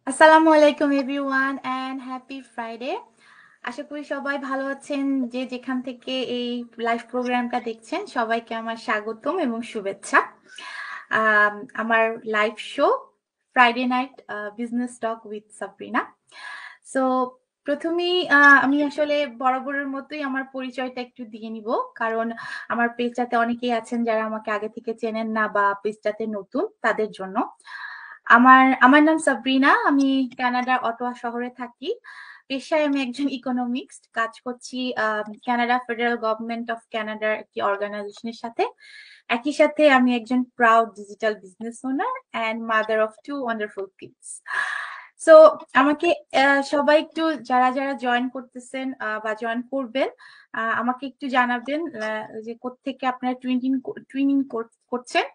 আসসালামু আলাইকুম everyone and happy Friday. আশা করি সবাই ভালো আছেন। যে যেখান থেকে এই লাইভ প্রোগ্রামটা দেখছেন সবাইকে আমার স্বাগতম এবং শুভেচ্ছা। আমার live show Friday night business talk with Sabrina. So প্রথমেই আমি আসলে বরাবরের মতোই আমার পরিচয়টা একটু দিয়ে নিব, কারণ আমার পেজটাতে অনেকেই আছেন যারা আমাকে আগে থেকে চেনেন না বা পেজটাতে নতুন, তাদের জন্য। আমার আমার নাম সাবরিনা। আমি কানাডার অটোয়া শহরে থাকি। পেশায় আমি একজন ইকোনমিক্স, কাজ করছি কানাডা ফেডারেল গভর্নমেন্ট অফ কানাডার একটি অর্গানাইজেশনের সাথে। একই সাথে আমি একজন proud digital business owner and mother of two wonderful kids. So আমাকে সবাই একটু যারা যারা জয়েন করতেছেন বা জয়েন করবেন, আমাকে একটু জানাবেন যে কোত্থেকে আপনারা টুইনিং করছেন,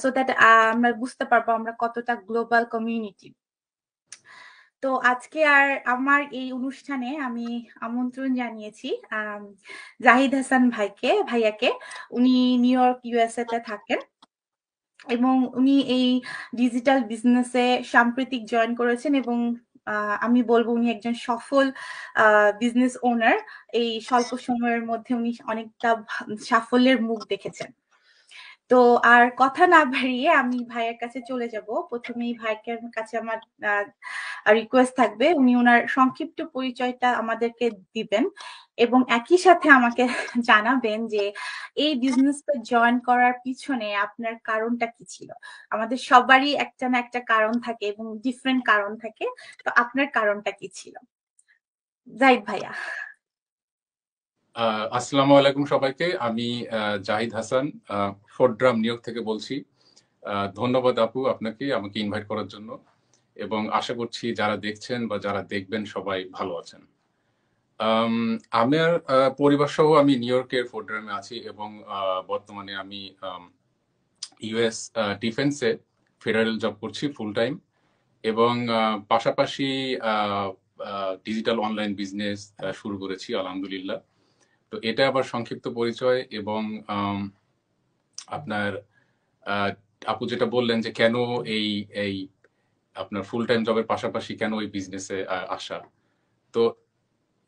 সো দ্যাট আমরা বুঝতে পারবো আমরা কতটা গ্লোবাল কমিউনিটি। তো আজকে আর আমার এই অনুষ্ঠানে আমি আমন্ত্রণ জানিয়েছি জাহিদ হাসান ভাইয়াকে। উনি নিউ ইয়র্ক ইউএসএ তে থাকেন এবং উনি এই ডিজিটাল বিজনেসে সাম্প্রতিক জয়েন করেছেন এবং আমি বলবো উনি একজন সফল বিজনেস ওনার। এই স্বল্প সময়ের মধ্যে উনি অনেকটা সাফল্যের মুখ দেখেছেন। তো আর কথা না বাড়িয়ে আমি ভাইয়ের কাছে চলে যাব। প্রথমেই ভাইয়ের কাছে আমার রিকোয়েস্ট থাকবে উনি ওনার সংক্ষিপ্ত পরিচয়টা আমাদেরকে দিবেন এবং একই সাথে আমাকে জানাবেন যে এই বিজনেসটা জয়েন করার পিছনে আপনার কারণটা কি ছিল। আমাদের সবারই একটা না একটা কারণ থাকে এবং ডিফারেন্ট কারণ থাকে। তো আপনার কারণটা কি ছিল, জাহিদ ভাইয়া? আসসালামু আলাইকুম সবাইকে। আমি Zahid Hasan, fort drum new York থেকে বলছি। ধন্যবাদ আপু আপনাকে আমাকে ইনভাইট করার জন্য, এবং আশা করছি যারা দেখছেন বা যারা দেখবেন সবাই ভালো আছেন। আমার পরিবার সহ আমি নিউ ইয়র্কের ফোর্ট ড্রামে আছি, এবং বর্তমানে আমি ইউএস ডিফেন্সে ফেডারেল জব করছি ফুল টাইম, এবং পাশাপাশি ডিজিটাল অনলাইন বিজনেস শুরু করেছি আলহামদুলিল্লাহ। তো এটা আবার সংক্ষিপ্ত পরিচয়। এবং আপনার আহ, আপু যেটা বললেন যে কেন এই এই আপনার ফুল টাইম জবের পাশাপাশি কেন এই বিজনেসে আসা, তো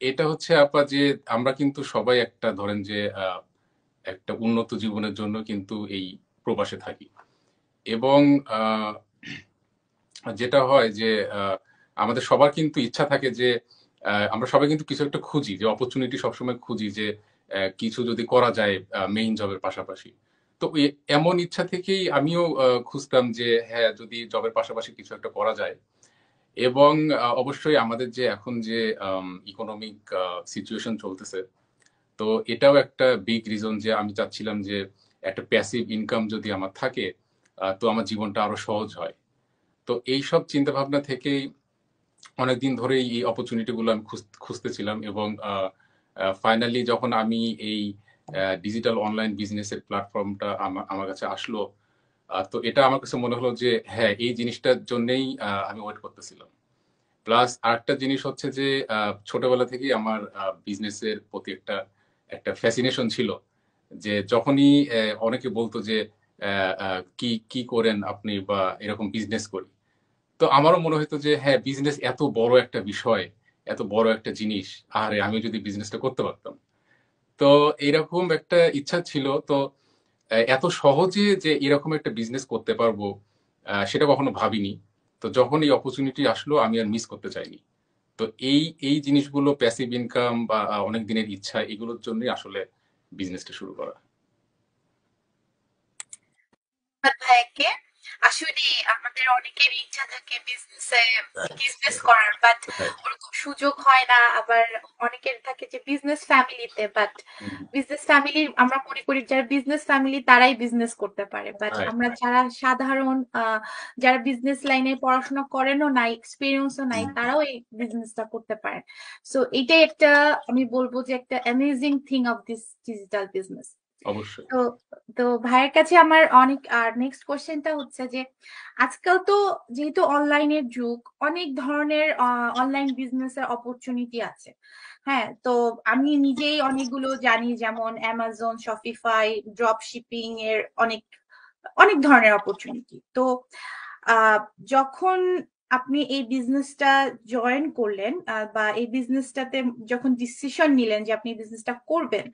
এটা হচ্ছে আপা যে আমরা কিন্তু সবাই একটা ধরেন যে একটা উন্নত জীবনের জন্য কিন্তু এই প্রবাসে থাকি। এবং আহ, যেটা হয় যে আমাদের সবার কিন্তু ইচ্ছা থাকে যে আমরা সবাই কিন্তু কিছু একটা খুঁজি, যে অপরচুনিটি সবসময় খুঁজি, যে কিছু যদি করা যায় মেইন জবের পাশাপাশি। তো এমন ইচ্ছা থেকেই আমিও খুঁজতাম যে হ্যাঁ, যদি জবের পাশাপাশি কিছু একটা করা যায়। এবং অবশ্যই আমাদের যে এখন যে ইকোনমিক সিচুয়েশন চলতেছে, তো এটাও একটা বিগ রিজন যে আমি চাচ্ছিলাম যে একটা প্যাসিভ ইনকাম যদি আমার থাকে, তো আমার জীবনটা আরো সহজ হয়। তো এইসব চিন্তা ভাবনা থেকেই অনেকদিন ধরেই এই অপরচুনিটি গুলো আমি খুঁজতেছিলাম, এবং ফাইনালি যখন আমি এই ডিজিটাল অনলাইন বিজনেসের প্ল্যাটফর্মটা আমার কাছে আসলো, তো এটা আমার কাছে মনে হলো যে হ্যাঁ, এই জিনিসটার জন্যই আমি ওয়েট করতেছিলাম। প্লাস আরেকটা জিনিস হচ্ছে যে ছোটবেলা থেকেই আমার বিজনেসের প্রতি একটা একটা ফ্যাসিনেশন ছিল। যে যখনই অনেকে বলতো যে কি কি করেন আপনি, বা এরকম বিজনেস করি, তো আমারও মনে হতো যে হ্যাঁ, বিজনেস এত বড় একটা বিষয়, এত বড় একটা জিনিস, আরে আমি যদি বিজনেসটা করতে পারতাম। তো এরকম একটা ইচ্ছা ছিল। তো এত সহজে যে এরকম একটা বিজনেস করতে পারবো, সেটা কখনো ভাবিনি। তো যখন এই অপরচুনিটি আসলো আমি আর মিস করতে চাইনি। তো এই এই জিনিসগুলো, প্যাসিভ ইনকাম বা অনেক দিনের ইচ্ছা, এগুলোর জন্যই আসলে বিজনেসটা শুরু করা। ভাইয়াকে আসলে আমাদের অনেকের ইচ্ছা থাকে বিজনেস করার, বাট রাইট। ওরকম সুযোগ হয় না। আবার অনেকের থাকে যে বিজনেস ফ্যামিলিতে, বাট বিজনেস ফ্যামিলি আমরা মনে করি যারা বিজনেস ফ্যামিলি তারাই বিজনেস করতে পারে, বাট রাইট। আমরা যারা সাধারণ যারা বিজনেস লাইনে পড়াশোনা করেনও নাই, এক্সপিরিয়েন্সও নাই, তারাও এই বিজনেসটা করতে পারে। সো এটাই একটা, আমি বলবো যে একটা amazing thing of this digital business. অবশ্যই। তো তো ভাইয়ের কাছে আমার অনেক আর নেক্সট কোশ্চেনটা হচ্ছে যে আজকাল তো যেহেতু অনলাইনের যুগ, অনেক ধরনের অনলাইন বিজনেসের অপরচুনিটি আছে। হ্যাঁ, তো আমি নিজেই অনেকগুলো জানি, যেমন অ্যামাজন, শপিফাই, ড্রপ শিপিং এর অনেক অনেক ধরনের অপরচুনিটি। তো আহ যখন আপনি এই বিজনেসটা জয়েন করলেন বা এই বিজনেসটাতে যখন ডিসিশন নিলেন যে আপনি বিজনেসটা করবেন,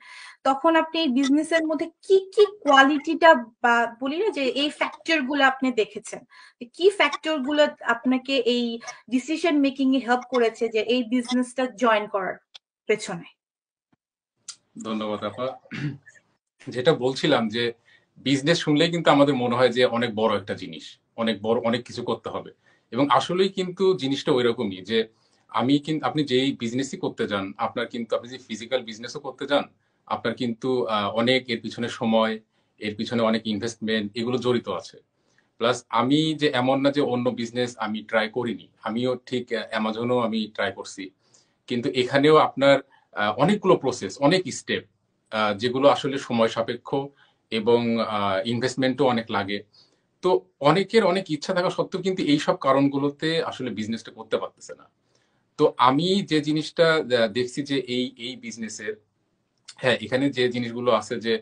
তখন আপনি এই বিজনেসের মধ্যে কি কি কোয়ালিটিটা বা বলি না যে এই ফ্যাক্টর গুলো আপনি দেখেছেন, কি ফ্যাক্টর গুলো আপনাকে এই ডিসিশন মেকিং এ হেল্প করেছে যে এই বিজনেসটা জয়েন করার পেছনে? ধন্যবাদ আপা। যেটা বলছিলাম যে বিজনেস শুনলেই কিন্তু আমাদের মনে হয় যে অনেক বড় একটা জিনিস, অনেক বড় অনেক কিছু করতে হবে, এবং আসলেই কিন্তু জিনিসটা ওই রকমই যে আপনি যেই বিজনেসই করতে যান, আপনার কিন্তু আপনি যে ফিজিক্যাল বিজনেসও করতে যান, আপনার কিন্তু অনেক এর পিছনে সময়, এর পিছনে অনেক ইনভেস্টমেন্ট এগুলো জড়িত আছে। প্লাস আমি যে এমন না যে অন্য বিজনেস আমি ট্রাই করিনি, আমিও ঠিক অ্যামাজনও আমি ট্রাই করছি, কিন্তু এখানেও আপনার অনেকগুলো প্রসেস, অনেক স্টেপ, যেগুলো আসলে সময় সাপেক্ষ এবং ইনভেস্টমেন্টও অনেক লাগে। তো অনেকের অনেক ইচ্ছা থাকা সত্ত্বেও কিন্তু এইসব কারণগুলোতে আসলে বিজনেসটা করতে পারতেছে না। তো আমি যে জিনিসটা দেখছি যে এই এই বিজনেসের, হ্যাঁ, এখানে যে জিনিসগুলো আছে যে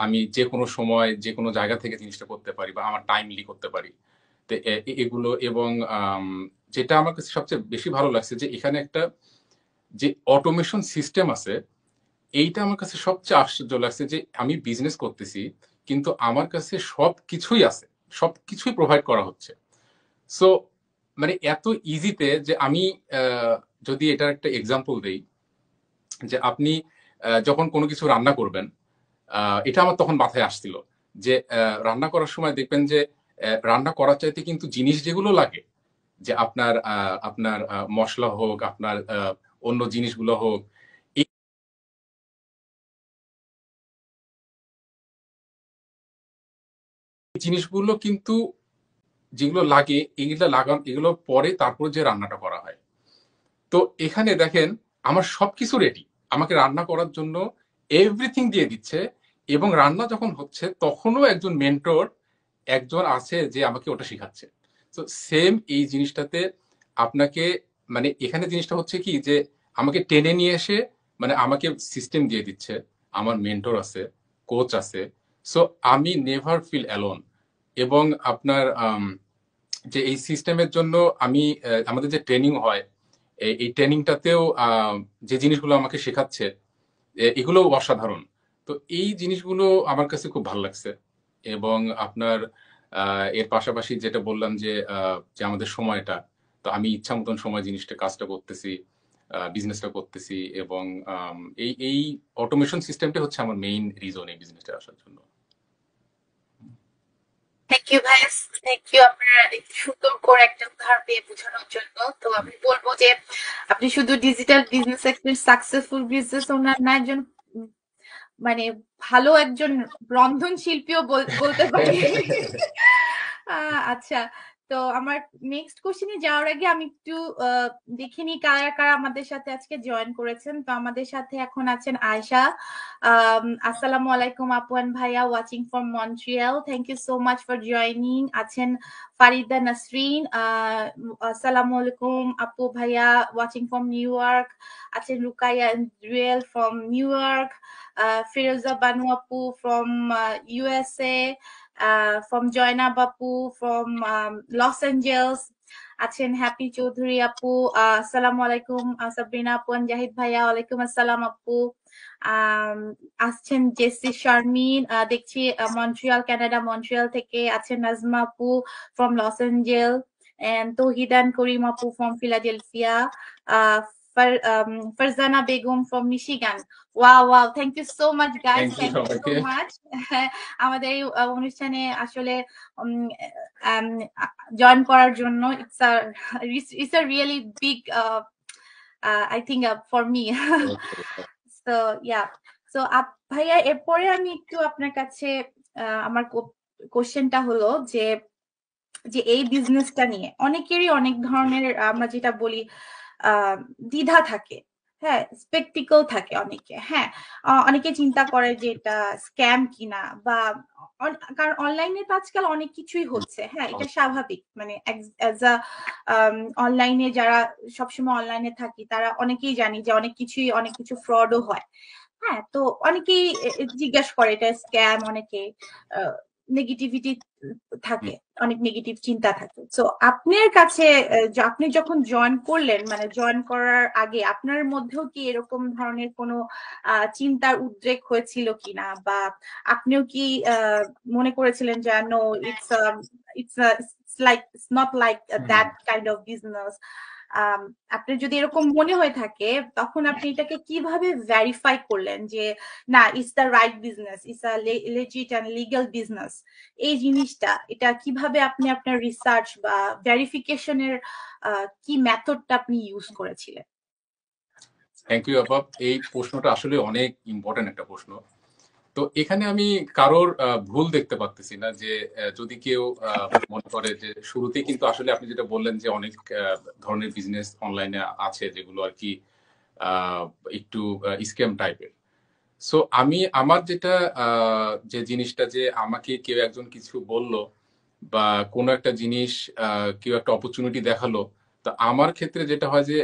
আমি যে কোনো সময় যে কোনো জায়গা থেকে জিনিসটা করতে পারি বা আমার টাইমলি করতে পারি। তো এগুলো, এবং যেটা আমার কাছে সবচেয়ে বেশি ভালো লাগছে যে এখানে একটা যে অটোমেশন সিস্টেম আছে, এইটা আমার কাছে সবচেয়ে আশ্চর্য লাগছে যে আমি বিজনেস করতেছি কিন্তু আমার কাছে সবকিছুই আছে, সবকিছুই প্রোভাইড করা হচ্ছে। সো মানে এত ইজিতে যে আমি যদি এটার একটা এক্সাম্পল দেই, যে আপনি যখন কোনো কিছু রান্না করবেন, এটা আমার তখন মাথায় আসছিল যে রান্না করার সময় দেখবেন যে রান্না করার চাইতে কিন্তু জিনিস যেগুলো লাগে, যে আপনার মসলা হোক, আপনার অন্য জিনিসগুলো হোক, এই জিনিসগুলো কিন্তু যেগুলো লাগে, এগুলো পরে তারপর যে রান্নাটা করা হয়। তো এখানে দেখেন আমার সবকিছু রেডি, আমাকে রান্না করার জন্য এভরিথিং দিয়ে দিচ্ছে, এবং রান্না যখন হচ্ছে তখনও একজন মেন্টর, একজন আছে যে আমাকে ওটা শেখাচ্ছে। তো সেম এই জিনিসটাতে আপনাকে, মানে এখানে জিনিসটা হচ্ছে কি যে আমাকে টেনে নিয়ে এসে, মানে আমাকে সিস্টেম দিয়ে দিচ্ছে, আমার মেন্টর আছে, কোচ আছে। সো আমি নেভার ফিল অ্যালোন। এবং আপনার যে এই সিস্টেমের জন্য আমি আমাদের যে ট্রেনিং হয়, এই ট্রেনিংটাতেও যে জিনিসগুলো আমাকে শেখাচ্ছে, এগুলো অসাধারণ। তো এই জিনিসগুলো আমার কাছে খুব ভালো লাগছে। এবং আপনার এর পাশাপাশি যেটা বললাম যে যে আমাদের সময়টা, তো আমি ইচ্ছা মতন সময় জিনিসটা কাজটা করতেছি, বিজনেসটা করতেছি, এবং এই এই অটোমেশন সিস্টেমটা হচ্ছে আমার মেইন রিজন এই বিজনেসটা আসার জন্য। থ্যাংক ইউ ভাইয়া, থ্যাংক ইউ আপনার একটু সুন্দর করে একটা উদাহরণ দিয়ে বোঝানোর জন্য। তো আমি বলবো যে আপনি শুধু ডিজিটাল বিজনেস একজন সাকসেসফুল বিজনেস ওনার না, একজন উম, মানে ভালো একজন রন্ধন শিল্পীও বলতে পারি। আচ্ছা, তো আমার নেক্সট কোশ্চেনে যাওয়ার আগে আমি একটু দেখে নিই কারা কারা আমাদের সাথে আজকে জয়েন করেছেন। তো আমাদের সাথে এখন আছেন আয়শা। আসসালামু আলাইকুম আপুয়ান ভাইয়া, watching from Montreal, thank you so much for joining. আছেন ফারিদা নাসরিন, আসসালামু আলাইকুম আপু ভাইয়া, ওয়াচিং ফ্রম নিউ ইয়র্ক। আছেন Rukaiya Riyel from New York, Firoza Banu Apu from USA, from Joyna Bapu from Los Angeles. আছেন হ্যাপি চৌধুরী আপু, আসসালামু আলাইকুম। সাবরিনা আপু, জাহিদ ভাইয়া, ওয়ালাইকুম আসসালাম আপু। আসছেন জেসি শারমিন, দেখছি মন্ট্রিয়াল, কানাডা মন্ট্রিয়াল থেকে। আছেন নাজমা আপু from Los Angeles, and Tohidan Karim Apu from Philadelphia, uh, Farzana Begum from Michigan. Wow, wow, thank you so much guys, thank you thank you so সবাইকে। much. আমাদের এই অনুষ্ঠানে আসলে join করার জন্য, it's a really big I think for me. So yeah, so ভাইয়া এরপরে আমি একটু আপনার কাছে আমার কোশ্চেনটা হলো যে যে এই বিজনেসটা নিয়ে অনেকেরই অনেক ধরনের আমরা যেটা বলি আহ দ্বিধা থাকে, হ্যাঁ, স্পেকটিকল থাকে অনেকে, হ্যাঁ। অনেকে চিন্তা করে যে এটা স্ক্যাম কিনা বা কারণ অনলাইনে তো আজকাল অনেক কিছুই হচ্ছে, হ্যাঁ, এটা স্বাভাবিক। মানে অ্যাজ আ অনলাইনে যারা সবসময় অনলাইনে থাকি তারা অনেকেই জানি যে অনেক কিছু ফ্রডও হয়, হ্যাঁ। তো অনেকেই জিজ্ঞাসা করে এটা স্ক্যাম, অনেকে নেগেটিভিটি থাকে, হুম। অনেক নেগেটিভ চিন্তা থাকে। তো আপনার কাছে আপনি যখন জয়েন করলেন, মানে জয়েন করার আগে আপনার মধ্যেও কি এরকম ধরনের কোনো চিন্তার উদ্রেক হয়েছিল কিনা, বা আপনিও কি মনে করেছিলেন যে no, it's it's like it's not like hmm. That kind of business? আপনার যদি এরকম মনে হয়ে থাকে, তখন আপনি এটাকে কিভাবে ভেরিফাই করলেন যে না, it's the right business, it's a legit and legal business? এই জিনিসটা, এটা কিভাবে আপনি আপনার রিসার্চ বা ভেরিফিকেশনের কি মেথডটা আপনি ইউজ করেছিলেন? থ্যাংক ইউ আপা। এই প্রশ্নটা আসলে অনেক ইম্পর্টেন্ট একটা প্রশ্ন। তো এখানে আমি কারোর ভুল দেখতে পারতেছি না যে যদি কেউ মনে করে যে শুরুতেই, কিন্তু আসলে আপনি যেটা বললেন যে অনেক ধরনের বিজনেস অনলাইনে আছে যেগুলো আর কি আহ, একটু স্ক্যাম টাইপের। সো আমি আমার যেটা যে জিনিসটা, যে আমাকে কেউ একজন কিছু বলল বা কোনো একটা জিনিস কেউ একটা অপরচুনিটি দেখালো, তো আমার ক্ষেত্রে যেটা হয় যে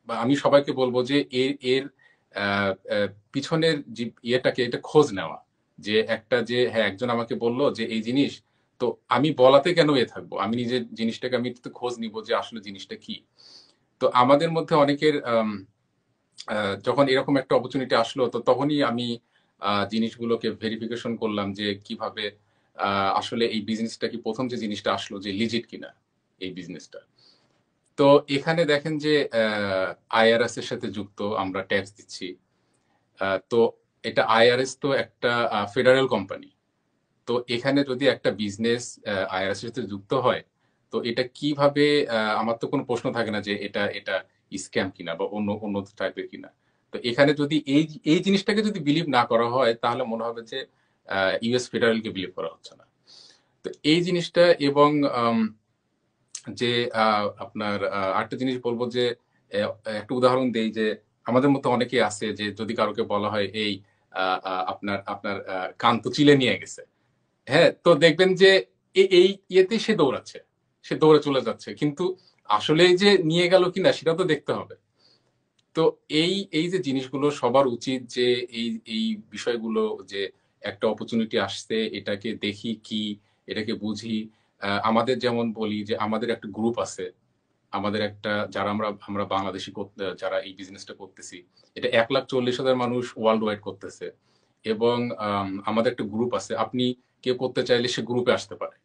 বা আমি সবাইকে বলবো যে এর এর পিছনের যে ইয়েটাকে এটা খোঁজ নেওয়া, যে একটা যে হ্যাঁ একজন আমাকে বলল যে এই জিনিস, তো আমি বলাতে কেন এ থাকবো, আমি নিজের জিনিসটাকে আমি একটু খোঁজ নিব যে আসলে জিনিসটা কি। তো আমাদের মধ্যে অনেকের যখন এরকম একটা অপরচুনিটি আসলো, তো তখনই আমি জিনিসগুলোকে ভেরিফিকেশন করলাম যে কিভাবে আসলে এই বিজনেসটা কি, প্রথম যে জিনিসটা আসলো যে লিজিট কিনা এই বিজনেসটা। তো এখানে দেখেন যে আইআরএস এর সাথে যুক্ত, আমরা ট্যাক্স দিচ্ছি। তো এটা আইআরএস তো একটা ফেডারেল কোম্পানি। তো এখানে যদি একটা বিজনেস আইআরএস এর সাথে যুক্ত হয়, তো এটা কিভাবে আমার তো কোনো প্রশ্ন থাকে না যে এটা এটা স্ক্যাম কিনা বা অন্য অন্য টাইপের কিনা। তো এখানে যদি এই এই জিনিসটাকে যদি বিলিভ না করা হয়, তাহলে মনে হবে যে ইউএস ফেডারেলকে বিলিভ করা হচ্ছে না। তো এই জিনিসটা, এবং যে আপনার আরেকটা জিনিস বলবো যে একটা উদাহরণ দেই যে আমাদের মতো অনেকেই আছে যে যদি কারোকে বলা হয় এই আপনার আপনার কান তো চিলে নিয়ে গেছে, হ্যাঁ, তো দেখবেন যে এই ইয়েতে সে দৌড়াচ্ছে, সে দৌড়ে চলে যাচ্ছে, কিন্তু আসলে যে নিয়ে গেল কিনা সেটা তো দেখতে হবে। তো এই এই যে জিনিসগুলো সবার উচিত যে এই এই বিষয়গুলো, যে একটা অপরচুনিটি আসছে এটাকে দেখি কি, এটাকে বুঝি। আমাদের যেমন বলি যে আমাদের একটা গ্রুপ আছে, আমাদের একটা যারা আমরা আমরা বাংলাদেশি যারা এই বিজনেসটা করতেছি, এটা 1,40,000 মানুষ ওয়ার্ল্ড ওয়াইড করতেছে। এবং আমাদের একটা গ্রুপ আছে, আপনি কেউ করতে চাইলে সে গ্রুপে আসতে পারে,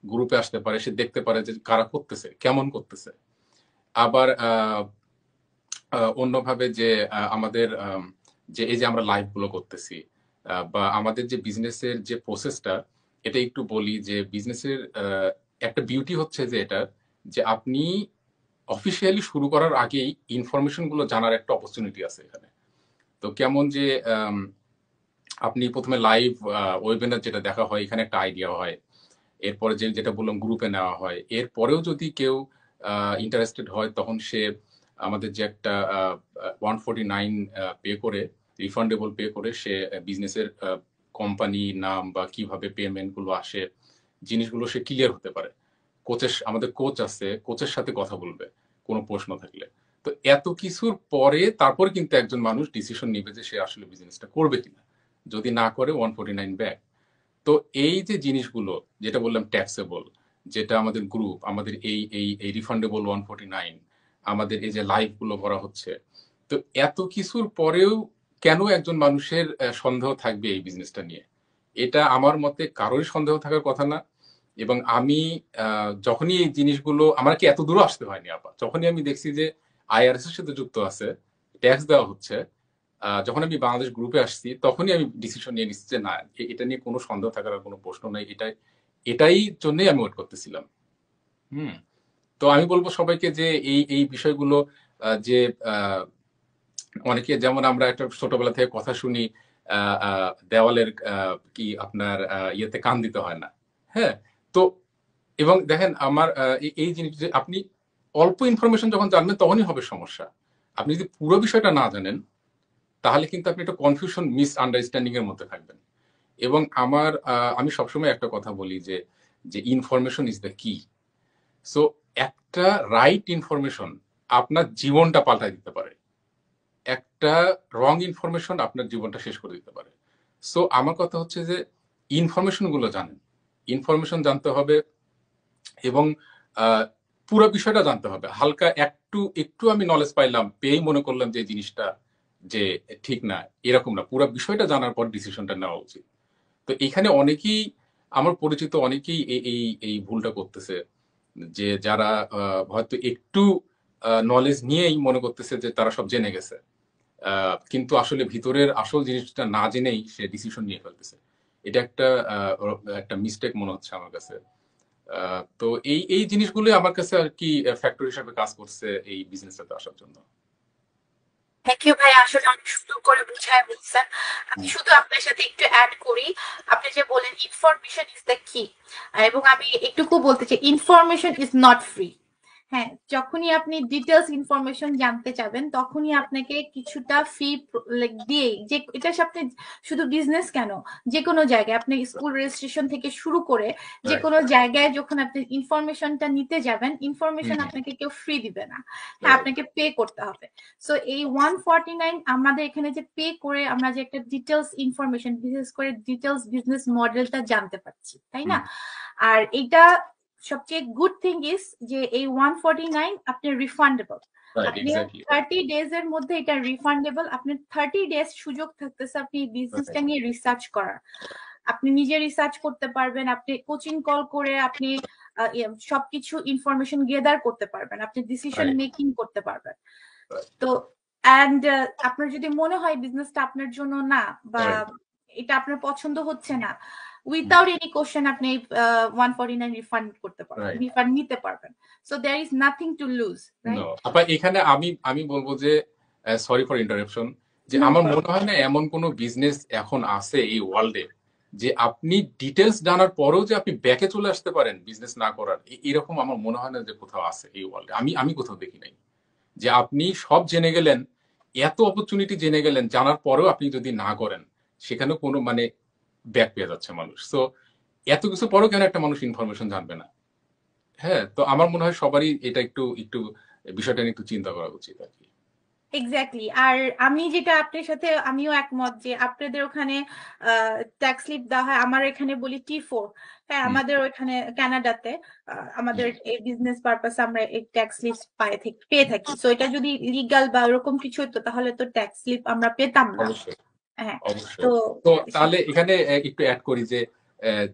গ্রুপে আসতে পারে, সে দেখতে পারে যে কারা করতেছে, কেমন করতেছে। আবার অন্যভাবে যে আমাদের যে এই যে আমরা লাইভ গুলো করতেছি, বা আমাদের যে বিজনেসের যে প্রসেসটা, এটা একটু বলি যে বিজনেসের একটা বিউটি হচ্ছে যে এটা, যে আপনি অফিসিয়ালি শুরু করার আগেই ইনফরমেশন গুলো জানার একটা অপরচুনিটি আছে এখানে। তো কেমন যে আপনি প্রথমে লাইভ ওয়েবিনার যেটা দেখা হয়, এখানে একটা আইডিয়া হয়। এরপরে যে যেটা বললাম গ্রুপে নেওয়া হয়, এরপরেও যদি কেউ ইন্টারেস্টেড হয়, তখন সে আমাদের যে একটা 149 পে করে, রিফান্ডেবল পে করে, সে বিজনেসের কোম্পানি নাম বা কিভাবে পেমেন্ট গুলো আসে, জিনিসগুলো সে ক্লিয়ার হতে পারে। আমাদের কোচ আছে, কোচের সাথে কথা বলবে কোনো প্রশ্ন থাকলে। তো এত কিছুর পরে তারপরে কিন্তু একজন মানুষ ডিসিশন নিবে যে সে আসলে বিজনেসটা করবে কিনা। যদি না করে 149 ব্যাক। তো এই যে জিনিসগুলো যেটা বললাম ট্যাক্সেবল, যেটা আমাদের গ্রুপ, আমাদের এই এই এই রিফান্ডেবল 149, আমাদের এই যে লাইভ গুলো করা হচ্ছে, তো এত কিছুর পরেও কেন একজন মানুষের সন্দেহ থাকবে এই বিজনেসটা নিয়ে? এটা আমার মতে কারোরই সন্দেহ থাকার কথা না। এবং আমি যখনই এই জিনিসগুলো, আমার কি এত দূর আসতে হয়নি আপা, যখনই আমি দেখছি যে আইআরএস এর সাথে যুক্ত আছে, ট্যাক্স দেওয়া হচ্ছে, যখন আমি বাংলাদেশ গ্রুপে আসছি, তখনই আমি ডিসিশন নিয়ে নিচ্ছি যে না, এটা নিয়ে কোনো সন্দেহ থাকার আর কোনো প্রশ্ন নাই, এটাই জন্যই আমি ওয়েট করতেছিলাম। হুম। তো আমি বলবো সবাইকে যে এই এই বিষয়গুলো যে আহ, অনেকে যেমন আমরা একটা ছোটবেলা থেকে কথা শুনি, দেওয়ালের কি আপনার ইয়েতে কান দিতে হয় না। হ্যাঁ। তো এবং দেখেন আমার এই জিনিস যে আপনি অল্প ইনফরমেশন যখন জানবেন তখনই হবে সমস্যা। আপনি যদি পুরো বিষয়টা না জানেন, তাহলে কিন্তু আপনি একটা কনফিউশন, মিস আন্ডারস্ট্যান্ডিং এর মধ্যে থাকবেন। এবং আমি সবসময় একটা কথা বলি যে যে ইনফরমেশন ইজ দ্য কি। সো একটা রাইট ইনফরমেশন আপনার জীবনটা পাল্টায় দিতে পারে, একটা রং ইনফরমেশন আপনার জীবনটা শেষ করে দিতে পারে। সো আমার কথা হচ্ছে যে ইনফরমেশন গুলো জানেন, ইনফরমেশন জানতে হবে এবং আহ, পুরো বিষয়টা জানতে হবে। হালকা একটু একটু আমি নলেজ পাইলাম, পেয়েই মনে করলাম যে এই জিনিসটা যে ঠিক না, এরকম না। পুরো বিষয়টা জানার পর ডিসিশনটা নেওয়া উচিত। তো এখানে অনেকেই, আমার পরিচিত অনেকেই এই এই এই ভুলটা করতেছে, যে যারা হয়তো একটু নলেজ নিয়েই মনে করতেছে যে তারা সব জেনে গেছে, কিন্তু আসলে ভিতরের আসল জিনিসটা না জেনেই সে ডিসিশন নিয়ে ফেলতেছে। এটা একটা একটা মিস্টেক মনে হচ্ছে আমার কাছে। তো এই এই জিনিসগুলো আমার কাছে আর কি ফ্যাক্টর হিসাবে কাজ করছে এই বিজনেসটাতে আসার জন্য। থ্যাংক ইউ ভাই, আসলে অনেক সুন্দর করে বুঝায় বলছেন। আমি হুম, শুধু আপনার সাথে একটু অ্যাড করি। আপনি যে বলেন ইনফরমেশন ইজ দ্য কি, এবং আমি এটুকু বলতে চাই ইনফরমেশন ইজ নট ফ্রি। হ্যাঁ, যখনই আপনি ডিটেলস ইনফরমেশন জানতে চাবেন তখনই আপনাকে কিছুটা ফি দিয়েই, যে এটা আপনি শুধু বিজনেস কেন, যে কোনো জায়গায় আপনি স্কুল রেজিস্ট্রেশন থেকে শুরু করে যে রাইট। কোনো জায়গায় যখন আপনি ইনফরমেশনটা নিতে যাবেন, ইনফরমেশন হুম, আপনাকে কেউ ফ্রি দিবে না। হ্যাঁ, রাইট। আপনাকে পে করতে হবে। সো এই 149 আমাদের এখানে যে পে করে আমরা যে একটা ডিটেলস ইনফরমেশন, বিশেষ করে ডিটেলস বিজনেস মডেলটা জানতে পারছি, তাই না? হুম, আর এটা সবচেয়ে গুড থিং ইজ যে এই 149 আপনি রিফান্ডেবল। রাইট, আপনি এক্স্যাক্টলি। 30 ডেজ এর মধ্যে এটা রিফান্ডেবল। আপনি 30 ডেজ সুযোগ থাকতেছে আপনি বিজনেসটা রাইট, নিয়ে রিসার্চ করার। আপনি নিজে রিসার্চ করতে পারবেন, আপনি কোচিং কল করে আপনি সবকিছু ইনফরমেশন গেদার করতে পারবেন, আপনি ডিসিশন রাইট, মেকিং করতে পারবেন। রাইট, তো এন্ড আপনার যদি মনে হয় বিজনেসটা আপনার জন্য না, বা রাইট। এটা আপনার পছন্দ হচ্ছে না, হুম, উইথাউট এনি কোশ্চেন আপনি 149 রিফান্ড করতে পারবেন, রাইট। রিফান্ড নিতে পারবেন। So there is nothing to lose, no, right? আপা এখানে আমি আমি বলবো যে, সরি ফর ইন্টারাপশন, যে নো আমার মনে প্রবলেম। হয় না এমন কোনো বিজনেস এখন আছে এই ওয়ার্ল্ডে যে আপনি ডিটেলস জানার পরেও যে আপনি ব্যাকে চলে আসতে পারেন বিজনেস না করার, এরকম আমার মনে হয় না যে কোথাও আছে এই ওয়ার্ল্ডে। আমি আমি কোথাও দেখি নাই যে আপনি সব জেনে গেলেন, এত অপরচুনিটি জেনে গেলেন, জানার পরেও আপনি যদি না করেন, সেখানে কোনো মানে ব্যাক পেয়ে যাচ্ছে মানুষ। সো এত কিছু পরেও কেন একটা মানুষ ইনফরমেশন জানবে না? হ্যাঁ, তো আমার মনে হয় সবারই এটা একটু একটু বিষয়টা নিয়ে একটু চিন্তা করা উচিত আর কি। এক্স্যাক্টলি। আর আমি যেটা আপনার সাথে আমিও একমত যে আপনাদের ওখানে ট্যাক্স স্লিপ দেওয়া হয়, আমার এখানে বলি T4। হ্যাঁ, হুম, আমাদের ওখানে কানাডাতে আমাদের জি, এই বিজনেস পারপাস আমরা এই ট্যাক্স স্লিপ পেয়ে থাকি। সো এটা যদি লিগাল বা ওরকম কিছু হতো তাহলে তো ট্যাক্স স্লিপ আমরা পেতাম না। অবশ্যই, হ্যাঁ। তো অবশ্যই। তো তাহলে এখানে একটু এড করি যে,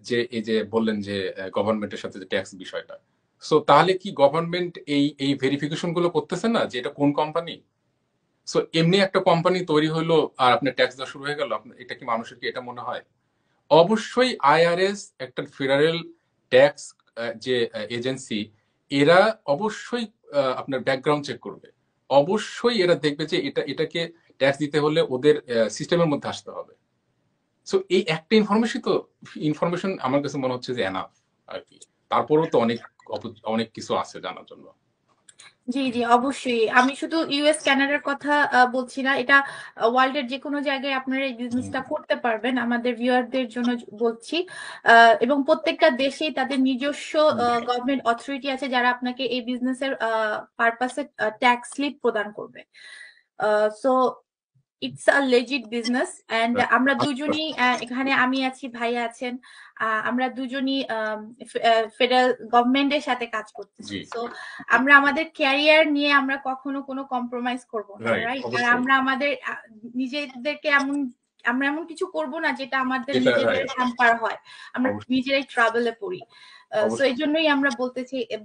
যে এই যে বললেন যে গভর্নমেন্টের সাথে যে ট্যাক্স বিষয়টা। সো তাহলে কি গভর্নমেন্ট এই এই ভেরিফিকেশন গুলো করতেছে না যে এটা কোন কোম্পানি? সো এমনি একটা কোম্পানি তৈরি হলো আর আপনার ট্যাক্স দেওয়া শুরু হয়ে গেল, এটা কি মানুষের কি এটা মনে হয়? অবশ্যই আইআরএস একটা ফেডারেল ট্যাক্স যে এজেন্সি, এরা অবশ্যই আপনার ব্যাকগ্রাউন্ড চেক করবে। অবশ্যই এরা দেখবে যে এটাকে ট্যাক্স দিতে হলে ওদের সিস্টেমের মধ্যে আসতে হবে। সো এই একটা ইনফরমেশন আমার কাছে মনে হচ্ছে যে এনাফ আর কি। তারপরেও তো অনেক অনেক কিছু আছে জানার জন্য। জি, জি, অবশ্যই। আমি শুধু ইউএস কানাডার কথা বলছি না, এটা ওয়ার্ল্ড এর যে কোনো জায়গায় আপনারা এই হুম, বিজনেসটা করতে পারবেন। আমাদের ভিউয়ারদের জন্য বলছি। এবং প্রত্যেকটা দেশেই তাদের নিজস্ব হুম, গভর্নমেন্ট অথরিটি আছে যারা আপনাকে এই বিজনেসের পারপাসে ট্যাক্স স্লিপ প্রদান করবে। So it's a legit business. And right. আমরা দুজনই এখানে আমি আছি, ভাইয়া আছেন, আমরা দুজনই ফেডারেল গভর্নমেন্টের সাথে কাজ করতেছি। জি, সো আমরা আমাদের ক্যারিয়ার নিয়ে আমরা কখনো কোনো কম্প্রোমাইজ করব না, রাইট, রাইট? আর অবশ্যই। আমরা আমাদের নিজেদেরকে আমরা এমন কিছু করব না যেটা আমাদের এটা নিজেদের রাইট, হ্যাম্পার হয়, আমরা অবশ্যই, নিজেরাই ট্রাভেলে পড়ি। সো এই অবশ্যই, জন্যই আমরা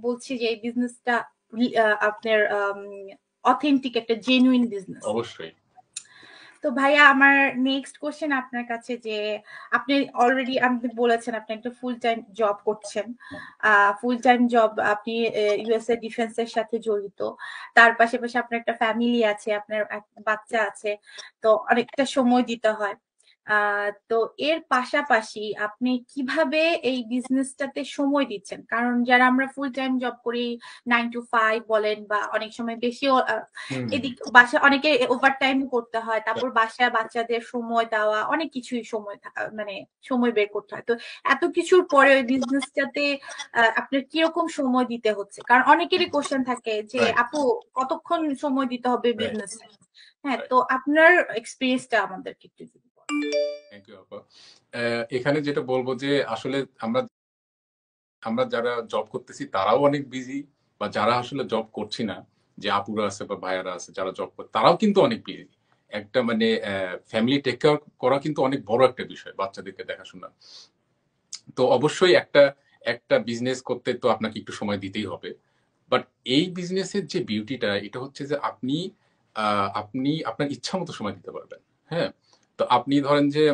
বলছি যে এই বিজনেসটা আপনার অথেন্টিক একটা জেনুইন বিজনেস। অবশ্যই। তো ভাইয়া, আমার নেক্সট কোশ্চেন আপনার কাছে যে আপনি অলরেডি আপনি বলেছেন আপনি একটা ফুল টাইম জব করছেন। ফুল টাইম জব, আপনি ইউএসএ ডিফেন্সের সাথে জড়িত। তার পাশাপাশি আপনার একটা ফ্যামিলি আছে, আপনার একটা বাচ্চা আছে। তো অনেকটা সময় দিতে হয়। তো এর পাশাপাশি আপনি কিভাবে এই বিজনেসটাতে সময় দিচ্ছেন? কারণ যারা আমরা ফুল টাইম জব করি, 9 to 5 বলেন বা অনেক সময় বেশিও, হুম, এদিক বাসায় অনেকে ওভারটাইম করতে হয়। তারপর বাসায় বাচ্চাদের সময় দেওয়া, অনেক কিছুই মানে সময় বের করতে হয়। তো এত কিছুর পরে ওই বিজনেসটাতে আপনার কিরকম সময় দিতে হচ্ছে? কারণ অনেকেরই কোশ্চেন থাকে যে রাইট, আপু কতক্ষণ সময় দিতে হবে রাইট, বিজনেসে? হ্যাঁ, রাইট। তো আপনার এক্সপেরিয়েন্সটা আমাদেরকে একটু যদি বলেন। থ্যাংক ইউ আপা। এখানে যেটা বলবো যে আসলে আমরা আমরা যারা জব করতেছি তারাও অনেক বিজি, বা যারা আসলে জব করছি না, যে আপুরা আছে বা ভাইয়ারা আছে যারা জব করে, তারাও কিন্তু অনেক বিজি। একটা মানে ফ্যামিলি টেক কেয়ার করা কিন্তু অনেক বড় একটা বিষয়, বাচ্চাদেরকে দেখাশোনা। তো অবশ্যই একটা একটা বিজনেস করতে তো আপনাকে একটু সময় দিতেই হবে। বাট এই বিজনেসের যে বিউটিটা, এটা হচ্ছে যে আপনি আপনার ইচ্ছা মতো সময় দিতে পারবেন। হ্যাঁ, তো আপনি ধরেন যে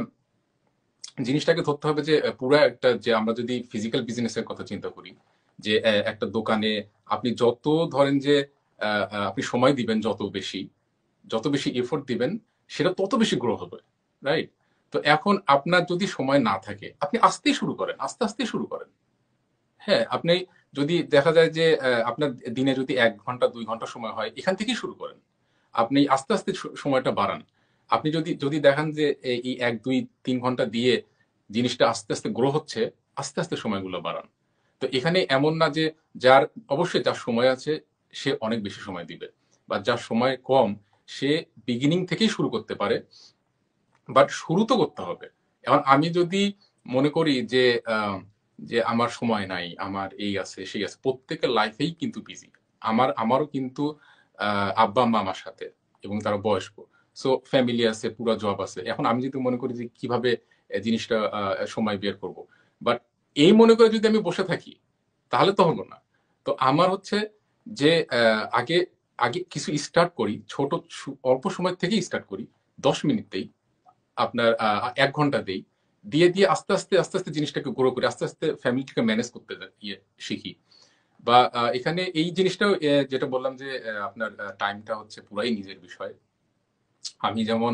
জিনিসটাকে ধরতে হবে যে পুরা একটা, যে আমরা যদি ফিজিক্যাল বিজনেসের কথা চিন্তা করি, যে একটা দোকানে আপনি যত ধরেন যে আপনি সময় দিবেন, যত বেশি এফোর্ট দিবেন, সেটা তত বেশি গ্রো হবে, রাইট? তো এখন আপনার যদি সময় না থাকে, আপনি আস্তেই শুরু করেন, আস্তে আস্তে শুরু করেন। হ্যাঁ, আপনি যদি দেখা যায় যে আপনার দিনে যদি 1 ঘন্টা 2 ঘন্টা সময় হয়, এখান থেকেই শুরু করেন। আপনি আস্তে আস্তে সময়টা বাড়ান। আপনি যদি যদি দেখেন যে এই 1 2 3 ঘন্টা দিয়ে জিনিসটা আস্তে আস্তে গ্রো হচ্ছে, আস্তে আস্তে সময়গুলো বাড়ান। তো এখানে এমন না যে অবশ্যই যার সময় আছে সে অনেক বেশি সময় দিবে, বা যার সময় কম সে বিগিনিং থেকেই শুরু করতে পারে, বাট শুরু তো করতে হবে। এখন আমি যদি মনে করি যে আমার সময় নাই, আমার এই আছে সেই আছে, প্রত্যেকের লাইফেই কিন্তু বিজি। আমারও কিন্তু আব্বা আম্মা আমার সাথে, এবং তারা বয়স্ক। সো ফ্যামিলি আছে, পুরো জব আছে। এখন আমি যদি মনে করি যে কিভাবে জিনিসটা সময় বের করব, বাট এই মনে করে যদি আমি বসে থাকি, তাহলে তো হলো না। তো আমার হচ্ছে যে আগে আগে কিছু স্টার্ট করি, অল্প সময় থেকেই স্টার্ট করি, 10 মিনিট দেই, আপনার 1 ঘন্টা দেই, দিয়ে দিয়ে আস্তে আস্তে আস্তে আস্তে জিনিসটাকে গ্রো করি, আস্তে আস্তে ফ্যামিলিটাকে ম্যানেজ করতে শিখি। বা এখানে এই জিনিসটাও যেটা বললাম যে আপনার টাইমটা হচ্ছে পুরাই নিজের বিষয়। আমি যেমন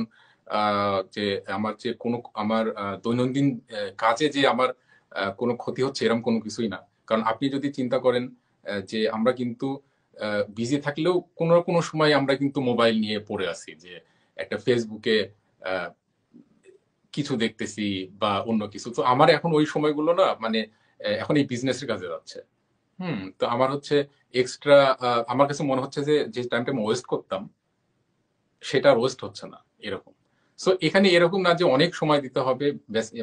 যে আমার দৈনন্দিন কাজে যে আমার কোনো ক্ষতি হচ্ছে, এরকম কোনো কিছুই না। কারণ আপনি যদি চিন্তা করেন যে আমরা কিন্তু বিজি থাকলেও কোনো না কোনো সময় আমরা কিন্তু মোবাইল নিয়ে পড়ে আছি, যে একটা ফেসবুকে আহ, কিছু দেখতেছি বা অন্য কিছু। তো আমার এখন ওই সময়গুলো না, মানে এখন এই বিজনেসের কাজে যাচ্ছে। তো আমার হচ্ছে এক্সট্রা, আমার কাছে মনে হচ্ছে যে যে টাইমটা আমি ওয়েস্ট করতাম, সেটা রোস্ট হচ্ছে না, এরকম। সো এখানে এরকম না যে অনেক সময় দিতে হবে,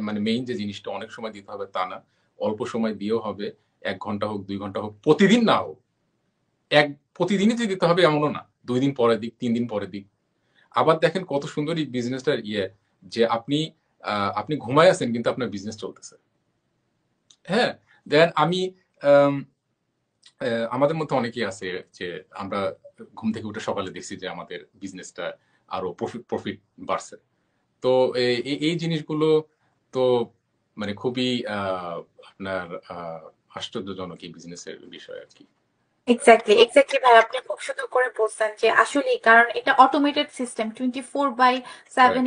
মানে মেইন যে জিনিসটা অনেক সময় দিতে হবে তা না। অল্প সময় দিয়েও হবে, 1 ঘন্টা হোক 2 ঘন্টা হোক, প্রতিদিন না হোক, এক প্রতিদিনই যে দিতে হবে এমনও না, 2 দিন পরে দিক, 3 দিন পরে দিক। আবার দেখেন কত সুন্দর এই বিজনেসটার যে আপনি ঘুমায় আছেন কিন্তু আপনার বিজনেস চলতেছে। হ্যাঁ, দেন আমি আম, আমাদের মধ্যে অনেকেই আছে যে আমরা ঘুম থেকে উঠে সকালে দেখছি যে আমাদের বিজনেসটা আরো প্রফিট প্রফিট বাড়ছে। তো এই জিনিসগুলো তো মানে খুবই আপনার আশ্চর্যজনক এই বিজনেসের বিষয় আর কি। এক্স্যাক্টলি এক্স্যাক্টলি ভাই, আপনি খুব সুন্দর করে বলছেন যে আসলে কারণ এটা অটোমেটেড সিস্টেম, 24/7 রাইট,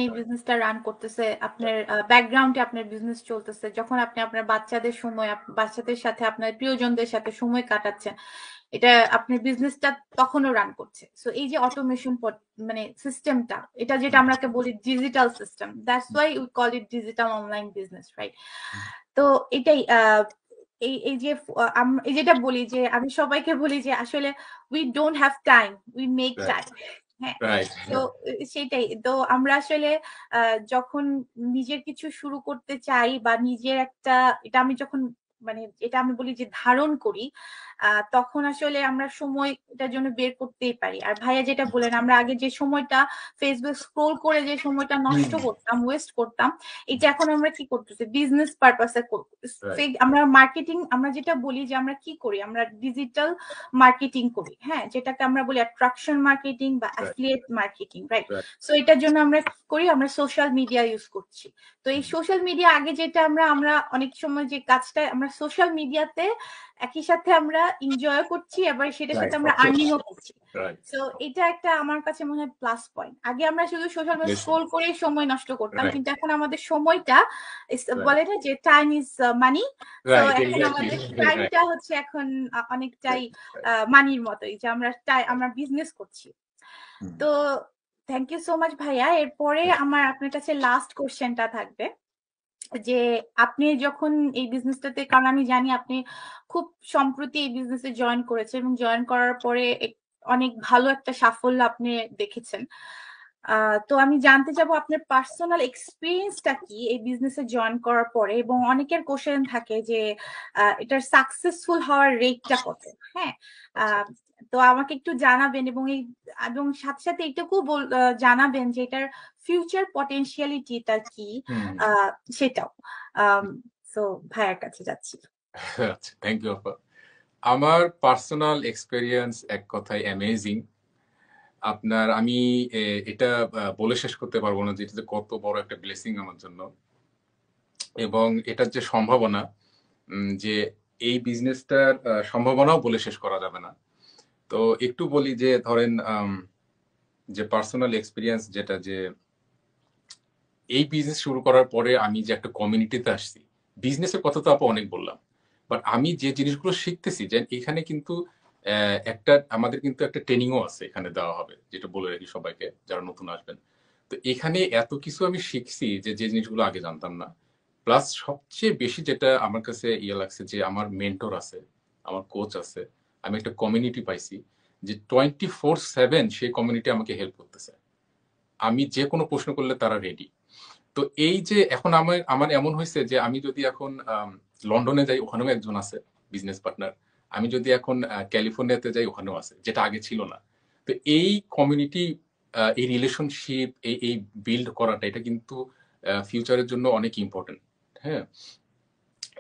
এই বিজনেসটা রান করতেছে, আপনার ব্যাকগ্রাউন্ডে আপনার বিজনেস চলতেছে। যখন আপনি আপনার বাচ্চাদের সময় বাচ্চাদের সাথে আপনার প্রিয়জনদের সাথে সময় কাটাচ্ছেন, এটা আপনার বিজনেসটা তখনও রান করছে। সো এই যে অটোমেশন মানে সিস্টেমটা, এটা যেটা আমরাকে বলি digital system, that's why we call it digital online business, right? তো এটাই এই এই যে এই যেটা বলি যে আমি সবাইকে বলি যে আসলে we don't have time, we make right, time. হ্যাঁ, রাইট, তো সেটাই তো আমরা আসলে যখন নিজের কিছু শুরু করতে চাই বা নিজের একটা, এটা আমি যখন মানে এটা আমি বলি যে ধারণ করি, তখন আসলে আমরা সময় এটার জন্য বের করতেই পারি। আর ভাইয়া যেটা বলেন, আমরা আগে যে সময়টা ফেসবুক স্ক্রোল করে যে সময়টা নষ্ট করতাম, ওয়েস্ট করতাম, এটা এখন আমরা কি করতেছি বিজনেস পারপাসে রাইট, আমরা মার্কেটিং, আমরা যেটা বলি যে আমরা কি করি, আমরা ডিজিটাল মার্কেটিং করি। হ্যাঁ, যেটাকে আমরা বলি অ্যাট্রাকশন মার্কেটিং বা right, affiliate marketing, right? Right. So এটার জন্য আমরা কি করি, আমরা সোশ্যাল মিডিয়া ইউজ করছি। তো এই সোশ্যাল মিডিয়া আগে যেটা আমরা আমরা অনেক সময় যে কাজটা আমরা সোশ্যাল মিডিয়াতে একই সাথে আমরা এনজয় করছি, আবার সেটার সাথে রাইট, আমরা আর্নিংও করছি। রাইট, সো এটা একটা আমার কাছে মনে হয় প্লাস পয়েন্ট। আগে আমরা শুধু সোশ্যাল মিডিয়া বেশি, স্ক্রোল করে সময় নষ্ট করতাম, রাইট, কিন্তু এখন আমাদের সময়টা রাইট, বলে না যে time is money. So right, এখন এক্স্যাক্টলি, আমাদের রাইট, টাইমটা হচ্ছে এখন অনেকটাই মানির মতোই, যে আমরা বিজনেস করছি। তো থ্যাংক ইউ সো মাচ ভাইয়া। এরপরে আমার আপনার কাছে লাস্ট কোশ্চেনটা থাকবে যে আপনি যখন এই বিজনেসটাতে, কারণ আমি জানি আপনি খুব সম্প্রতি এই বিজনেসে জয়েন করেছেন এবং জয়েন করার পরে অনেক ভালো একটা সাফল্য আপনি দেখেছেন। তো আমি জানতে চাবো আপনার পার্সোনাল এক্সপিরিয়েন্সটা কি এই বিজনেসে জয়েন করার পরে, এবং অনেকের কোশ্চেন থাকে যে এটার সাকসেসফুল হওয়ার রেটটা কত। হ্যাঁ, আচ্ছা। আহ, তো আমাকে একটু জানাবেন, এবং সাথে সাথে এইটুকু জানাবেন যে এটার ফিউচার পটেনশিয়ালিটিটা কি, হুম। আহ, সেটাও। তো ভাইয়ার কাছে যাচ্ছি। আচ্ছা, থ্যাংক ইউ আপা। আমার পার্সোনাল এক্সপেরিয়েন্স এক কথায় অ্যামেজিং। আমি এটা বলে শেষ করতে পারবো না যে এটা যে কত বড় একটা ব্লেসিং আমার জন্য, এবং এটার যে সম্ভাবনা, যে এই বিজনেসটার সম্ভাবনাও বলে শেষ করা যাবে না। তো একটু বলি যে ধরেন, যে পার্সোনাল এক্সপিরিয়েন্স যেটা, যে এই বিজনেস শুরু করার পরে আমি যে একটা কমিউনিটিতে আসছি। বিজনেসের কথা তো আপা অনেক বললাম, বাট আমি যে জিনিসগুলো শিখতেছি, যে এখানে কিন্তু আমাদের কিন্তু একটা ট্রেনিংও আছে এখানে দেওয়া হবে, যেটা বলে রাখি সবাইকে যারা নতুন আসবেন। তো এখানে এত কিছু আমি শিখছি যে যে জিনিসগুলো আগে জানতাম না। প্লাস সবচেয়ে বেশি যেটা আমার কাছে ইয়ে লাগছে, যে আমার মেন্টর আছে, আমার কোচ আছে, আমি একটা কমিউনিটি পাইছি, যে 24/7 সেই কমিউনিটি আমাকে হেল্প করতেছে। আমি যে কোনো প্রশ্ন করলে তারা রেডি। তো এই যে এখন আমার আমার এমন হয়েছে যে আমি যদি এখন লন্ডনে যাই, ওখানেও একজন আছে বিজনেস পার্টনার। আমি যদি এখন ক্যালিফোর্নিয়াতে যাই, ওখানেও আছে, যেটা আগে ছিল না। তো এই কমিউনিটি, এই রিলেশনশিপ, এই বিল্ড করাটা, এটা কিন্তু ফিউচারের জন্য অনেক ইম্পর্টেন্ট। হ্যাঁ।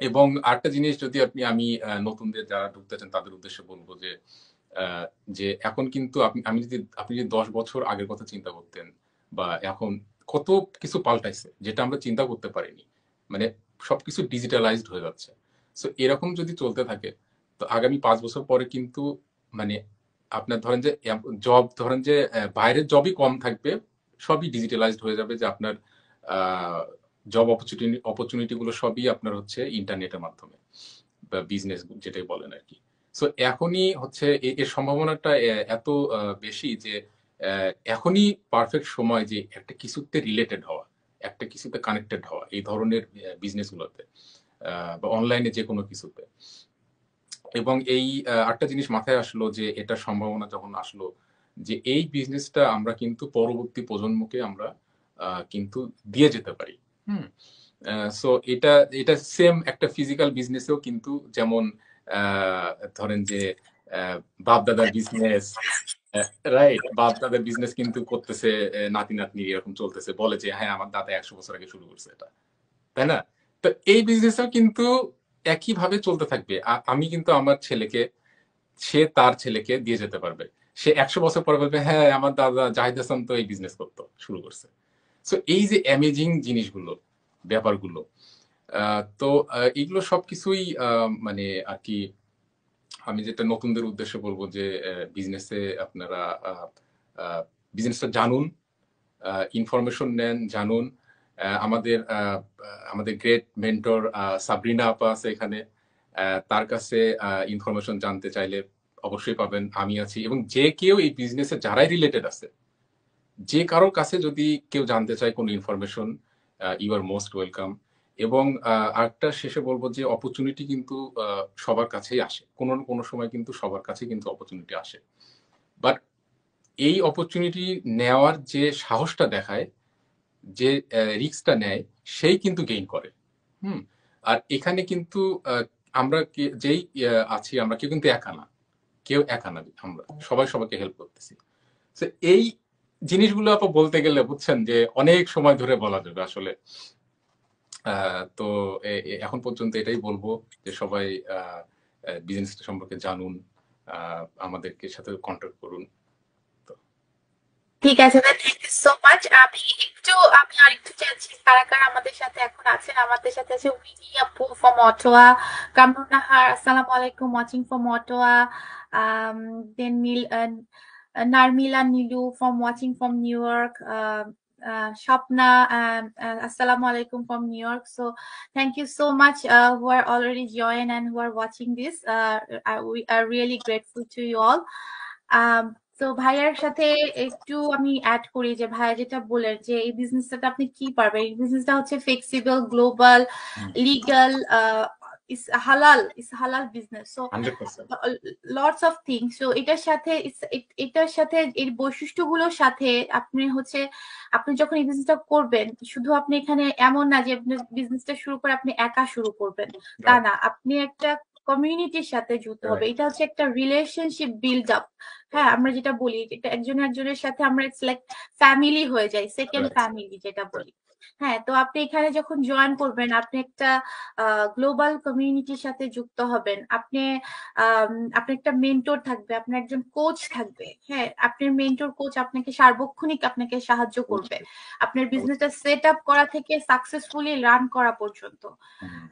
এবং আরেকটা জিনিস, যদি আমি নতুনদের যারা ঢুকতে চান তাদের উদ্দেশ্যে বলবো যে আহ, যে এখন কিন্তু আপনি যদি 10 বছর আগের কথা চিন্তা করতেন, বা এখন কত কিছু পাল্টাইছে যেটা আমরা চিন্তা করতে পারিনি। মানে সবকিছু ডিজিটালাইজড হয়ে যাচ্ছে। সো এরকম যদি চলতে থাকে, তো আগামী 5 বছর পরে কিন্তু, মানে আপনার ধরেন যে ধরেন যে বাইরের জবই কম থাকবে, সবই ডিজিটালাইজড হয়ে যাবে, যে আপনার জব অপরচুনিটি গুলো সবই আপনার হচ্ছে ইন্টারনেটের মাধ্যমে, বা বিজনেস যেটাই বলেন আর কি। সো এখনই হচ্ছে এর সম্ভাবনাটা এত বেশি যে এখনই পারফেক্ট সময় যে একটা কিছুতে রিলেটেড হওয়া, একটা কিছুতে কানেক্টেড হওয়া এই ধরনের বিজনেস গুলোতে, বা অনলাইনে যে কোনো কিছুতে। এবং এই আরেকটা জিনিস মাথায় আসলো, যে এটার সম্ভাবনা যখন আসলো, যে এই বিজনেসটা আমরা কিন্তু পরবর্তী প্রজন্মকে আমরা কিন্তু দিয়ে যেতে পারি। হুম। সো এটা এটা সেম একটা ফিজিক্যাল বিজনেসেও কিন্তু, যেমন আহ, ধরেন যে আহ, বাপ দাদার বিজনেস, রাইট, বাপ দাদার বিজনেস কিন্তু করতেছে, নাতি নাতনি এরকম চলতেছে, বলে যে হ্যাঁ আমার দাদা 100 বছর আগে শুরু করছে এটা, তাই না? তো এই বিজনেসও কিন্তু একই ভাবে চলতে থাকবে। আমি কিন্তু আমার ছেলেকে, সে তার ছেলেকে দিয়ে যেতে পারবে। সে 100 বছর পরে বলবে হ্যাঁ আমার দাদা জাহিদ হাসান তো এই বিজনেস করতো, শুরু করছে। সো এই যে অ্যামেজিং জিনিসগুলো, ব্যাপারগুলো, তো এগুলো সবকিছুই মানে আর কি, আমি যেটা নতুনদের উদ্দেশ্যে বলবো, যে বিজনেসে আপনারা বিজনেসটা জানুন, ইনফরমেশন নেন, জানুন। আমাদের গ্রেট মেন্টর সাবরিনা আপা আছে এখানে। তার কাছে ইনফরমেশন জানতে চাইলে অবশ্যই পাবেন, আমি আছি। এবং যে কেউ এই বিজনেসে যারাই রিলেটেড আছে, যে কারোর কাছে যদি কেউ জানতে চায় কোনো information, you are most welcome. এবং আরেকটা শেষে বলবো, যে অপরচুনিটি কিন্তু সবার কাছেই আসে, কোনো না কোনো সময় কিন্তু সবার কাছেই কিন্তু অপরচুনিটি আসে। বাট এই অপরচুনিটি নেওয়ার যে সাহসটা দেখায়, যে রিস্কটা নেয়, সেই কিন্তু গেইন করে। হুম। আর এখানে কিন্তু আমরা যেই আছি, আমরা কেউ কিন্তু একা না, কেউ একা না, আমরা সবাই সবাইকে হেল্প করতেছি। তো এই জিনিসগুলো আপা বলতে গেলে বুঝছেন যে অনেক সময় ধরে বলা যাবে আসলে। তো এখন পর্যন্ত এটাই বলবো, যে সবাই বিজনেস সম্পর্কে জানুন, আমাদেরকে সাথে কন্ট্যাক্ট করুন। তো ঠিক আছে, থ্যাংক ইউ সো মাচ। আমি আরেকটু চাচ্ছি কারা কারা আমাদের সাথে এখন আছেন। আমাদের সাথে আছে উইনি আপু ফ্রম অটোয়া, কামরুন নাহার, আসসালামু আলাইকুম, watching from Ottawa. Then Narmila Nilu from watching from New York. Shopna, assalamu alaikum from New York. So thank you so much who are already joined and who are watching this. We are really grateful to you all. তো ভাইয়ার সাথে একটু আমি add করি যে ভাইয়া যেটা বলেন যে এই বিজনেসটা আপনি কি পারবেন, এই বিজনেসটা হচ্ছে ফ্লেক্সিবল, গ্লোবাল, হুম। লিগাল, ইস হালাল business. So 100%। Lots of things. So এটার সাথে এই বৈশিষ্ট্যগুলোর সাথে আপনি যখন এই বিজনেসটা করবেন, শুধু আপনি এখানে এমন না যে আপনি বিজনেসটা শুরু করে আপনি একা শুরু করবেন, তা রাইট, না। আপনি একটা কমিউনিটির সাথে যুক্ত হবে। রাইট, এটা হচ্ছে একটা রিলেশনশিপ বিল্ড আপ। হ্যাঁ, আমরা যেটা বলি, এটা একজনের সাথে আমরা ইটস লাইক ফ্যামিলি হয়ে যাই, সেকেন্ড রাইট, ফ্যামিলি যেটা বলি। হ্যাঁ, তো আপনি এখানে যখন জয়েন করবেন, আপনি একটা গ্লোবাল কমিউনিটির সাথে যুক্ত হবেন। আপনি একটা মেন্টর থাকবে, আপনার একজন কোচ থাকবে। হ্যাঁ, আপনার মেন্টর কোচ সার্বক্ষণিক আপনাকে সাহায্য করবে অবশ্যই, আপনার অবশ্যই। বিজনেসটা সেট আপ করা থেকে সাকসেসফুলি রান করা পর্যন্ত। হুম,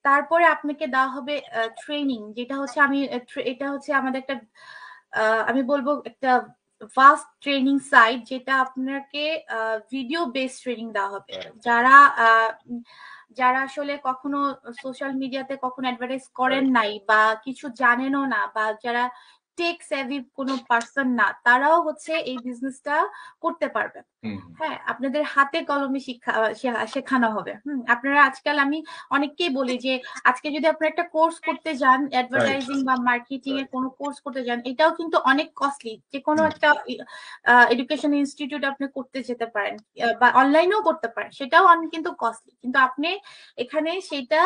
তারপরে আপনাকে দেওয়া হবে ট্রেনিং, যেটা হচ্ছে এটা হচ্ছে আমাদের একটা আমি বলবো একটা ফাস্ট ট্রেনিং সাইট, যেটা আপনাকে ভিডিও বেস ট্রেনিং দেওয়া হবে। রাইট, যারা আহ, উম, যারা আসলে কখনো সোশ্যাল মিডিয়াতে কখনো অ্যাডভার্টাইজ করেন রাইট। নাই বা কিছু জানেনও না, বা যারা টেক সেভি কোনো পার্সন না, তারাও হচ্ছে এই বিজনেসটা করতে পারবে। হুম, হ্যাঁ, আপনাদের হাতে কলমে শেখানো হবে। আপনারা আজকাল আমি অনেককেই বলি যে আজকে যদি আপনারা একটা কোর্স করতে যান, রাইট, অ্যাডভার্টাইজিং বা মার্কেটিং এর রাইট। কোনো কোর্স করতে যান, এটাও কিন্তু অনেক কস্টলি। যে কোনো হুম, একটা এডুকেশন ইনস্টিটিউট আপনি করতে যেতে পারেন, বা অনলাইনেও করতে পারেন, সেটাও অনেক কিন্তু কস্টলি। কিন্তু আপনি এখানে সেটা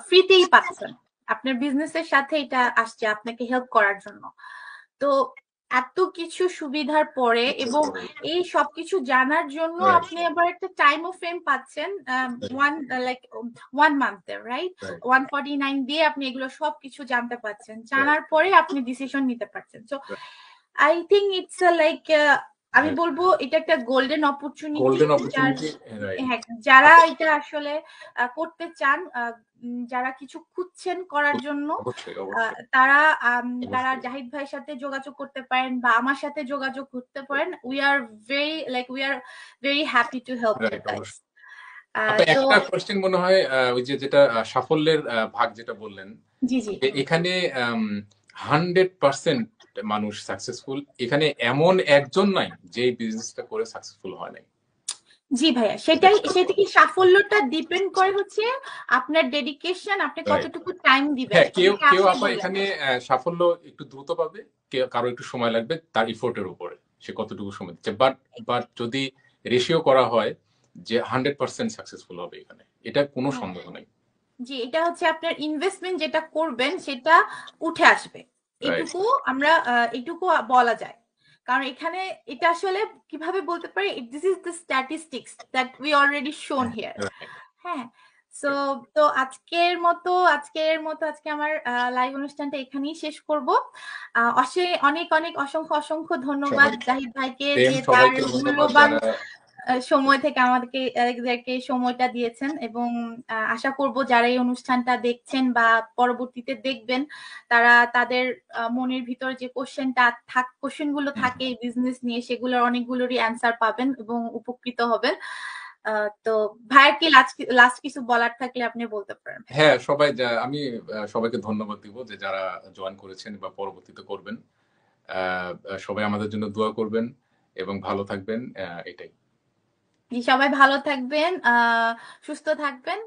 ফ্রিতেই পাচ্ছেন। আপনার বিজনেসের সাথে এটা আসছে আপনাকে হেল্প করার জন্য। তো এত কিছু সুবিধার পরে এবং এই সবকিছু জানার জন্য রাইট, আপনি আবার একটা টাইম অফ ফ্রেম পাচ্ছেন, ওয়ান লাইক 1 মান্থের, রাইট? রাইট, 149 দিয়ে আপনি এগুলো সবকিছু জানতে পারছেন, রাইট, জানার পরে আপনি ডিসিশন নিতে পারছেন। So I think it's like, আমি রাইট। বলবো এটা একটা গোল্ডেন অপরচুনিটি। গোল্ডেন যার অপরচুনিটি। রাইট। হ্যাঁ, যারা আপু, এটা আসলে করতে চান, যারা কিছু খুঁজছেন করার জন্য, অবশ্যই, অবশ্যই, তারা অবশ্যই। জাহিদ ভাইয়ের সাথে যোগাযোগ করতে পারেন বা আমার সাথে যোগাযোগ করতে পারেন। We are very happy to help you right, guys. অবশ্যই। আপনি তো একটা কোয়েশ্চেন মনে হয় ওই যে যেটা সাফল্যের ভাগ যেটা বললেন, জি, জি, যে এখানে 100% মানুষ সাকসেসফুল, এখানে এমন একজন নাই যে এই বিজনেসটা করে সাকসেসফুল হয় নাই। জি ভাইয়া, That's the সেটা point. কি সাফল্যটা ডিপেন্ড করে হচ্ছে আপনার ডেডিকেশন, আপনি রাইট। কতটুকু টাইম দিবেন। হ্যাঁ, কেউ অনেকে কেউ আছে আপা বলে। এখানে সাফল্য একটু দ্রুত পাবে, কেউ কারো একটু সময় লাগবে তার ইফোর্টের উপরে, সে কতটুকু সময় দিচ্ছে। বাট বাট যদি রেশিও করা হয় যে 100% সাকসেসফুল হবে এখানে, এটা কোনো হ্যাঁ, সন্দেহ নাই। জি, এটা হচ্ছে আপনার ইনভেস্টমেন্ট যেটা করবেন সেটা উঠে আসবে। রাইট, এটুকু এটুকু বলা যায়। কারণ এখানে এটা আসলে কিভাবে বলতে পারি, this is the statistics that we already শোন হিয়ার। রাইট, হ্যাঁ। সো তো আজকে আমার লাইভ অনুষ্ঠানটা এখানেই শেষ করব। অনেক অনেক অসংখ্য ধন্যবাদ সবাই জাহিদ ভাইকে, সেম, যে তার সবাইকে ধন্যবাদ মূল্যবান যারা। সময় থেকে আমাদেরকে সময়টা দিয়েছেন। এবং আশা করব যারা এই অনুষ্ঠানটা দেখছেন বা পরবর্তীতে দেখবেন, তারা তাদের মনের ভিতর যে কোশ্চেন গুলো হুম, থাকে এই বিজনেস নিয়ে, সেগুলোর অনেকগুলোরই অ্যান্সার পাবেন এবং উপকৃত হবেন। তো ভাইয়ের কি লাস্ট কিছু বলার থাকলে আপনি বলতে পারেন ভাই। হ্যাঁ, সবাই আমি সবাইকে ধন্যবাদ দিব যে যারা জয়েন করেছেন বা পরবর্তীতে করবেন। সবাই আমাদের জন্য দোয়া করবেন এবং ভালো থাকবেন, এটাই। জি, সবাই ভালো থাকবেন, সুস্থ থাকবেন।